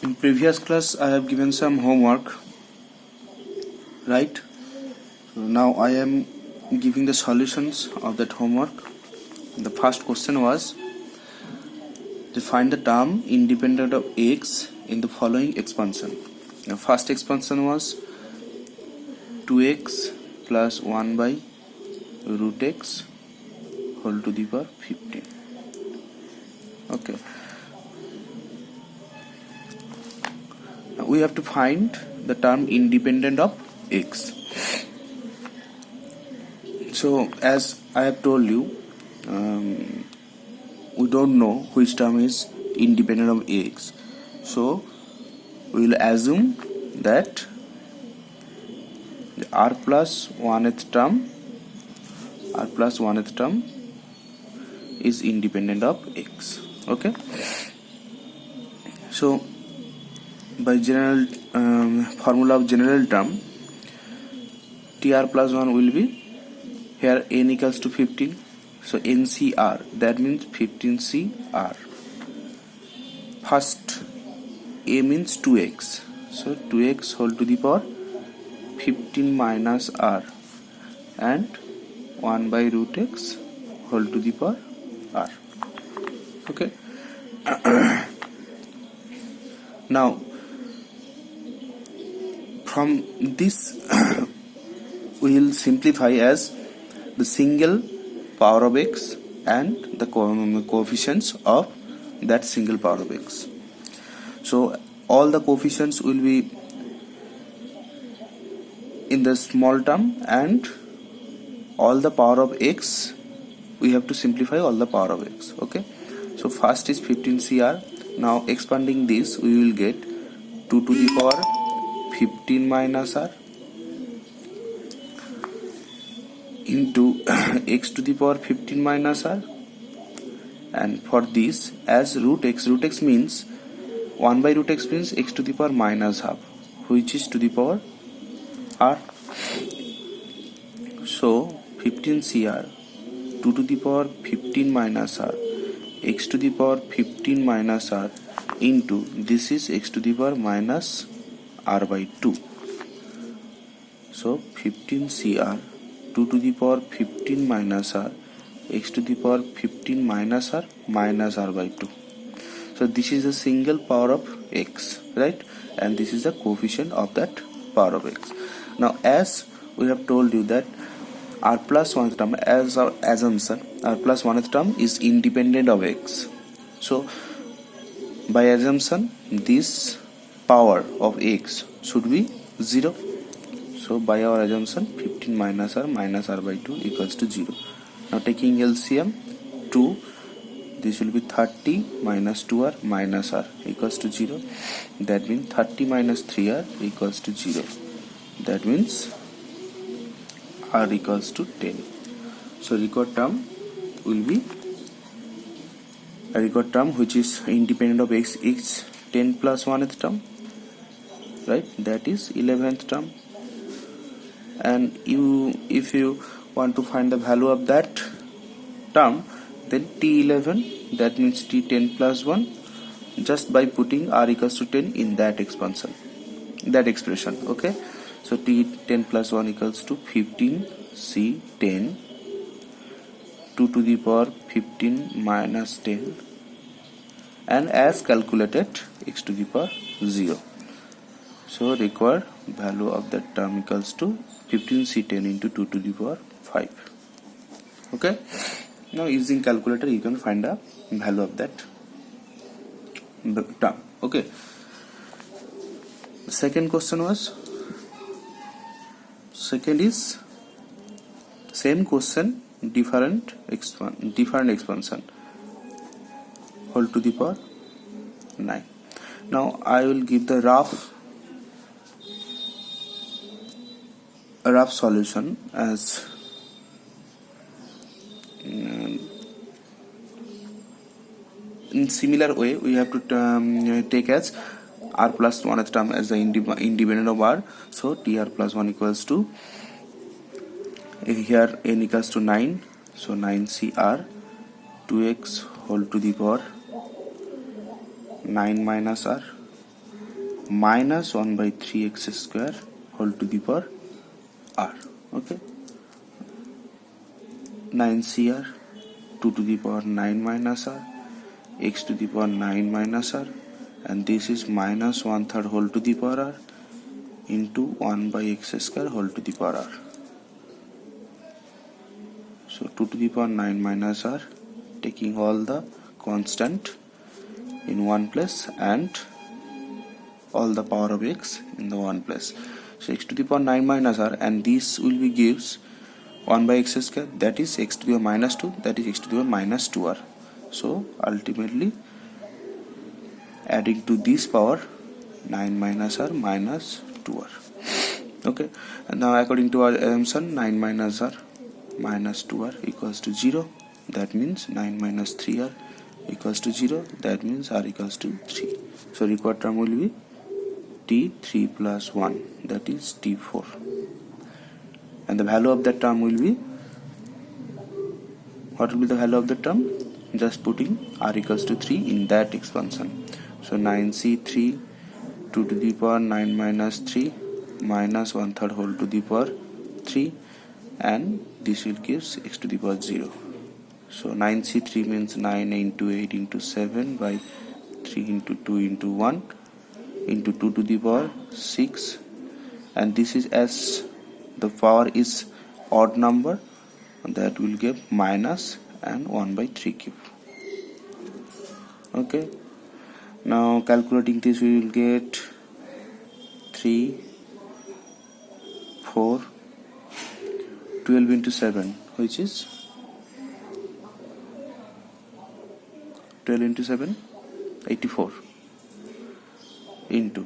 In previous class I have given some homework, right? So now I am giving the solutions of that homework. The first question was to find the term independent of x in the following expansion. The first expansion was 2x plus 1 by root x whole to the power 15. Okay. Now we have to find the term independent of x. So as I have told you, we don't know which term is independent of x. So we will assume that the r plus 1th term is independent of x. Okay. So by general formula of general term, tr plus 1 will be here n equals to 15. So ncr, that means 15cr. First a means 2x, so 2x whole to the power 15 minus r, and 1 by root x whole to the power r. Okay. Now from this we will simplify as the single power of x and the coefficients of that single power of x. So all the coefficients will be in the small term, and all the power of x, we have to simplify all the power of x. Okay. So first is 15cr. Now expanding this, we will get 2 to the power 15 minus r into x to the power 15 minus r, and for this as root x means 1 by root x means x to the power minus half, which is to the power r. So 15cr 2 to the power 15 minus r x to the power 15 minus r into this is x to the power minus r by 2. So 15cr 2 to the power 15 minus r x to the power 15 minus r by 2. So this is a single power of x, right? And this is the coefficient of that power of x. Now as we have told you that r plus 1th term, as our assumption, r plus 1th term is independent of x. So by assumption this power of x should be 0. So by our assumption 15 minus r by 2 equals to 0. Now taking LCM 2, this will be 30 minus 2r minus r equals to 0. That means 30 minus 3r equals to 0. That means r equals to 10. So record term will be a record term which is independent of x is 10 plus 1th term, right? That is 11th term. And if you want to find the value of that term, then t11, that means t10 plus 1, just by putting r equals to 10 in that expansion, that expression. Okay. So t10 plus 1 equals to 15c10 2 to the power 15 minus 10, and as calculated x to the power 0. So required value of that term equals to 15c10 into 2 to the power 5. Okay. Now using calculator you can find the value of that term. Okay. The second question was, second is same question, different expansion whole to the power 9. Now I will give the rough solution as in similar way. We have to take as r plus 1th term as the independent of r. So tr plus 1 equals to, here n equals to 9, so 9cr 2x whole to the power 9 minus r minus 1 by 3x square whole to the power r. Okay, 9 cr 2 to the power 9 minus r, x to the power 9 minus r, and this is minus 1/3 whole to the power r into 1 by x square whole to the power r. So 2 to the power 9 minus r, taking all the constant in one place and all the power of x in the one place. So x to the power 9 minus r, and this will be gives 1 by x square, that is x to the power minus 2, that is x to the power minus 2r. So ultimately adding to this power 9 minus r minus 2r. Okay, and now according to our assumption 9 minus r minus 2r equals to 0, that means 9 minus 3r equals to 0, that means r equals to 3. So required term will be t3 plus 1, that is t4, and the value of that term will be, what will be the value of the term? Just putting r equals to 3 in that expansion. So 9c3 2 to the power 9 minus 3 minus 1/3 whole to the power 3, and this will give x to the power 0. So 9c3 means 9 into 8 into 7 by 3 into 2 into 1 into 2 to the power 6, and this is, as the power is odd number, that will give minus and 1 by 3 cube. Okay, now calculating this we will get 3 4 12 into 7, which is 12 into 7 84 into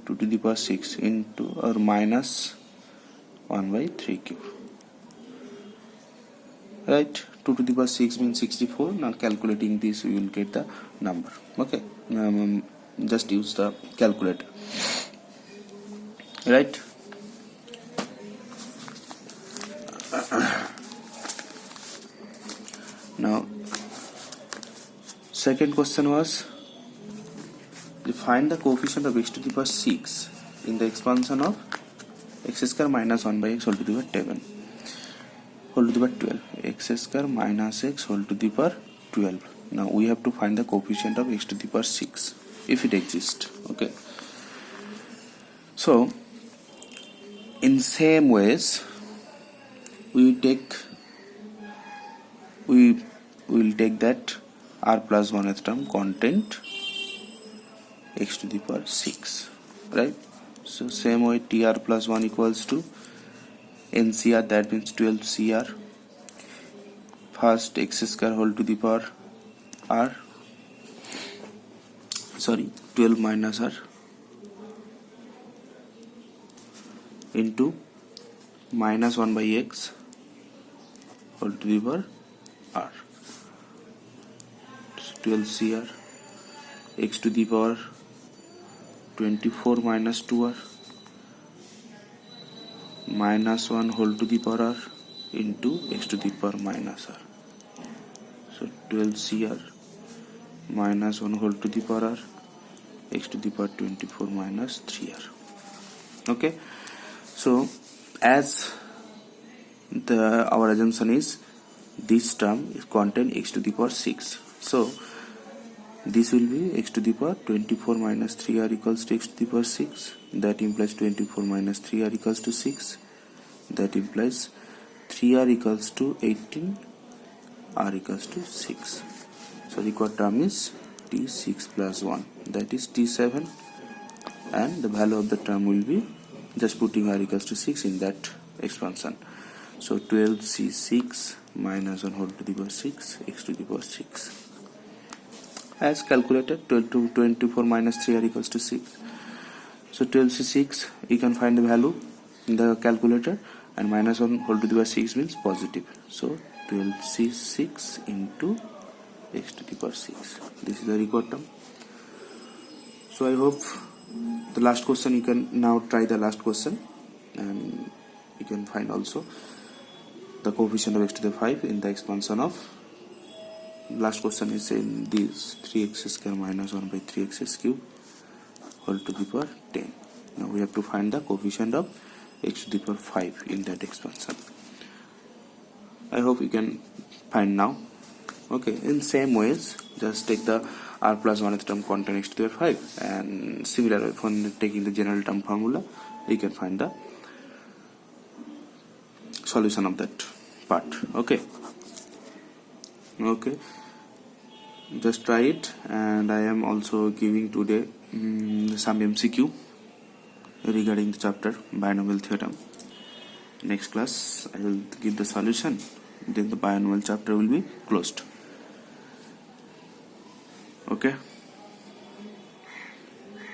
2 to the power 6 into or minus 1 by 3 cube. Right, 2 to the power 6 means 64. Now calculating this we will get the number. Okay, just use the calculator. Right, now second question was find the coefficient of x to the power 6 in the expansion of x square minus 1 by x whole to the power 7 whole to the power 12, x square minus x whole to the power 12. Now we have to find the coefficient of x to the power 6 if it exists. Okay, so in same ways we will take that r plus 1th term content x to the power 6, right? So same way tr plus 1 equals to ncr, that means 12 cr, first x square whole to the power r, 12 minus r into minus 1 by x whole to the power r. So 12 cr, x to the power 24 minus 2r minus 1 whole to the power r into x to the power minus r. So 12 cr minus 1 whole to the power r, x to the power 24 minus 3r. Okay, so as our assumption is this term is contain x to the power 6, so this will be x to the power 24 minus 3r equals to x to the power 6, that implies 24 minus 3r equals to 6, that implies 3r equals to 18, r equals to 6. So required term is t6 plus 1, that is t7, and the value of the term will be just putting r equals to 6 in that expansion. So 12c6 minus 1 whole to the power 6, x to the power 6. As calculated, 12 to 24 minus 3r equals to 6. So 12c6 you can find the value in the calculator, and minus 1 whole to the power 6 means positive. So 12c6 into x to the power 6. This is the required term. So I hope the last question, you can now try the last question, and you can find also the coefficient of x to the 5 in the expansion of, last question is in this 3x square minus 1 by 3x cube equal to the power 10. Now we have to find the coefficient of x to the power 5 in that expansion. I hope you can find now. Okay, in same ways, just take the r plus 1th term contain x to the power 5, and similar way, for taking the general term formula, you can find the solution of that part. Okay, just try it. And I am also giving today some MCQ regarding the chapter binomial theorem. Next class I will give the solution, then the binomial chapter will be closed. Okay.